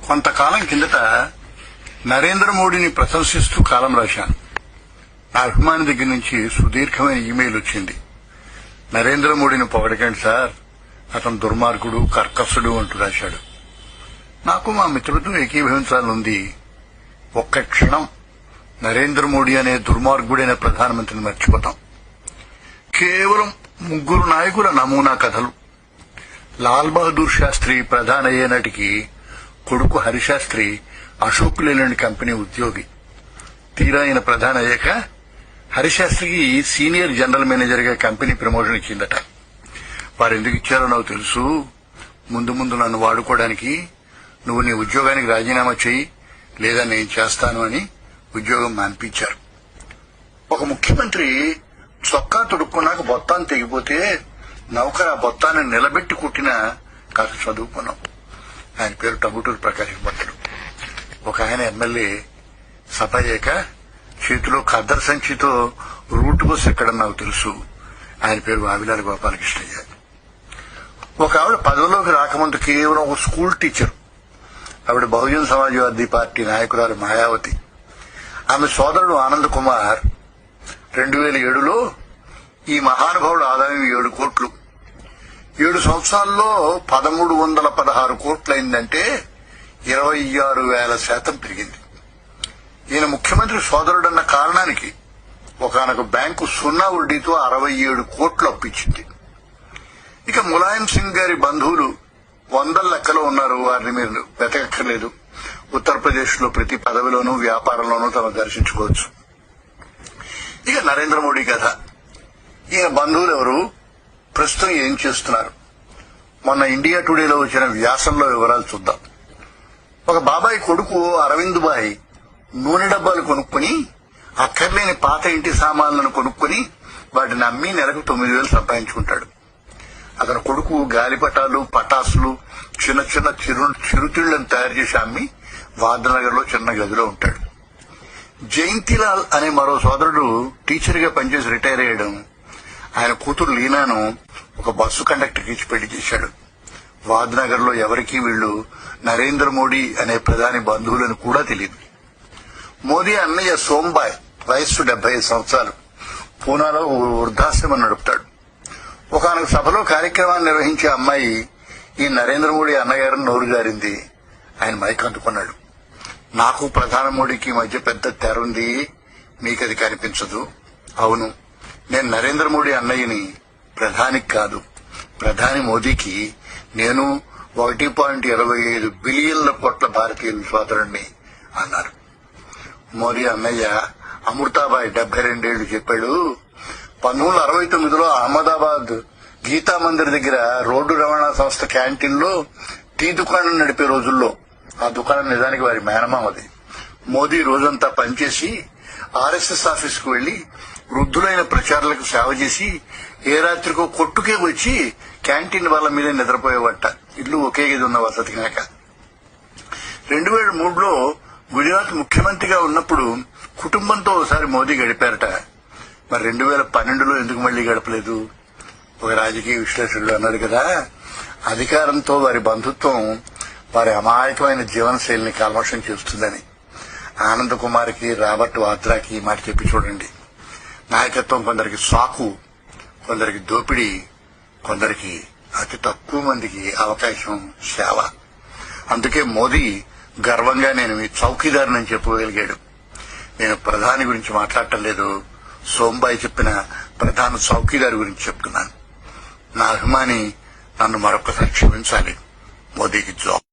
కొంతకాలం కిందట నరేంద్ర మోడీని ప్రశంసిస్తూ కాలం రాశాను. నా అభిమాని దగ్గర నుంచి సుదీర్ఘమైన ఈమెయిల్ వచ్చింది. నరేంద్ర మోడీని పొగడకండి సార్, అతను దుర్మార్గుడు, కర్కశుడు అంటూ రాశాడు. నాకు మా మిత్రుడితో ఏకీభవించాలనుంది. ఒక్క క్షణం నరేంద్ర మోడీ అనే దుర్మార్గుడైన ప్రధానమంత్రిని మర్చిపోతాం. కేవలం 3 నాయకుల నమూనా కథలు. లాల్ బహదూర్ శాస్త్రి ప్రధాని అయ్యే నాటికి కొడుకు హరిశాస్త్రి అశోక్ లేలాండ్ కంపెనీ ఉద్యోగి. తీరా ఆయన ప్రధాని అయ్యాక హరిశాస్త్రికి సీనియర్ జనరల్ మేనేజర్ గా కంపెనీ ప్రమోషన్ ఇచ్చిందట. వారు ఎందుకు ఇచ్చారో నాకు తెలుసు. ముందు ముందు నన్ను వాడుకోవడానికి నువ్వు నీ ఉద్యోగానికి రాజీనామా చేయి, లేదా నేను చేస్తాను అని ఉద్యోగం మాన్పించారు. ఒక ముఖ్యమంత్రి చొక్కా తొడుక్కున్నాక బొత్తాన్ని తెగిపోతే నౌకర్ ఆ బొత్తాన్ని నిలబెట్టి కుట్టిన కథ చదువుకున్నాం. ఆయన పేరు టంగుటూరి ప్రకాశం పంతులు. ఒక ఆయన ఎమ్మెల్యే సభ అయ్యాక చేతిలో ఖద్దరు సంచితో రూట్ బస్ ఎక్కడం నాకు తెలుసు. ఆయన పేరు వావిలాల గోపాలకృష్ణయ్య. ఒక ఆవిడ పదవిలోకి రాకముందు కేవలం ఒక స్కూల్ టీచర్. ఆవిడ బహుజన్ సమాజ్వాదీ పార్టీ నాయకురాలు మాయావతి. ఆమె సోదరుడు ఆనంద్ కుమార్ 2007లో ఈ మహానుభావుడు ఆదాయం 7 కోట్లు. 7 సంవత్సరాల్లో 1316 కోట్లయిందంటే 26,000% పెరిగింది. ఈయన ముఖ్యమంత్రి సోదరుడన్న కారణానికి ఒకనొక బ్యాంకు 0 వడ్డీతో 67 కోట్లు అప్పించింది. ఇక ములాయం సింగ్ గారి బంధువులు 100 లెక్కలో ఉన్నారు. వారిని మీరు వెతకక్కర్లేదు. ఉత్తరప్రదేశ్ లో ప్రతి పదవిలోనూ వ్యాపారంలోనూ తమ దర్శించుకోవచ్చు. ఇక నరేంద్ర మోడీ కథ. ఈయన బంధువులు ఎవరు, ప్రస్తుతం ఏం చేస్తున్నారు? మొన్న ఇండియా టుడేలో వచ్చిన వ్యాసంలో వివరాలు చూద్దాం. ఒక బాబాయ్ కొడుకు అరవింద్ బాయ్ నూనె డబ్బాలు కొనుక్కుని అక్కర్లేని పాత ఇంటి సామాన్లను కొనుక్కుని వాటిని అమ్మి నెలకు 9,000 సంపాదించుకుంటాడు. అతని కొడుకు గాలిపటాలు, పటాసులు, చిన్న చిన్న చిరుతిళ్లను తయారు చేసి అమ్మి వాద్నగర్ లో చిన్న గదిలో ఉంటాడు. జయంతిలాల్ అనే మరో సోదరుడు టీచర్ గా పనిచేసి రిటైర్ అయ్యడం. ఆయన కూతురు లీనాను ఒక బస్సు కండక్టర్కి ఇచ్చి పెళ్లి చేశాడు. వాద్నగర్ లో ఎవరికీ వీళ్లు నరేంద్ర మోడీ అనే ప్రధాని బంధువులను కూడా తెలియదు. మోదీ అన్నయ్య సోంబాయ్ వయస్సు 75 సంవత్సరాలు. పూనాలో వృద్ధాశ్రమం నడుపుతాడు. ఒకనొక సభలో కార్యక్రమాన్ని నిర్వహించే అమ్మాయి ఈ నరేంద్ర మోడీ అన్నగారిని నోరు జారింది. ఆయన మైక్ అందుకున్నాడు. నాకు ప్రధాని మోడీకి మధ్య పెద్ద తెర ఉంది, మీకది కనిపించదు. అవును, నేను నరేంద్ర మోడీ అన్నయ్యని, ప్రధానికి కాదు. ప్రధాని మోదీకి నేను 1.25 బిలియన్ల కోట్ల భారతీయుల సోదరుణ్ణి అన్నారు. మోదీ అన్నయ్య అమృతాబాయ్ 72 ఏళ్లు చెప్పాడు. 1969లో అహ్మదాబాద్ గీతా మందిర్ దగ్గర రోడ్డు రవాణా సంస్థ క్యాంటీన్ లో టీ దుకాణం నడిపే రోజుల్లో ఆ దుకాణం నిజానికి వారి మేనమామది. మోదీ రోజంతా పనిచేసి ఆర్ఎస్ఎస్ ఆఫీస్ కు వెళ్లి వృద్ధులైన ప్రచారులకు సేవ చేసి ఏ రాత్రికో కొట్టుకే వచ్చి క్యాంటీన్ వాళ్ళ మీద నిద్రపోయేవట. ఇల్లు ఒకే గది ఉన్న వసతి కనుక. 2003లో గుజరాత్ ముఖ్యమంత్రిగా ఉన్నప్పుడు కుటుంబంతో ఒకసారి మోదీ గడిపారట. మరి 2012లో ఎందుకు మళ్లీ గడపలేదు? ఒక రాజకీయ విశ్లేషకుడు అన్నాడు కదా, అధికారంతో వారి బంధుత్వం వారి అమాయకమైన జీవనశైలిని కల్మషం చేస్తుందని. ఆనంద్ కుమార్కి, రాబర్ట్ వాద్రాకి ఈ మాట చెప్పి చూడండి. నాయకత్వం కొందరికి సాకు, కొందరికి దోపిడీ, కొందరికి అతి తక్కువ మందికి అవకాశం, సేవ. అందుకే మోదీ గర్వంగా నేను మీ చౌకీదారునని చెప్పుకోగలిగాడు. నేను ప్రధాని గురించి మాట్లాడటం లేదు, సోంబాయి చెప్పిన ప్రధాన చౌకీదారు గురించి చెప్తున్నాను. నా అభిమాని నన్ను మరొకసారి క్షమించాలి. మోదీకి జవాబు.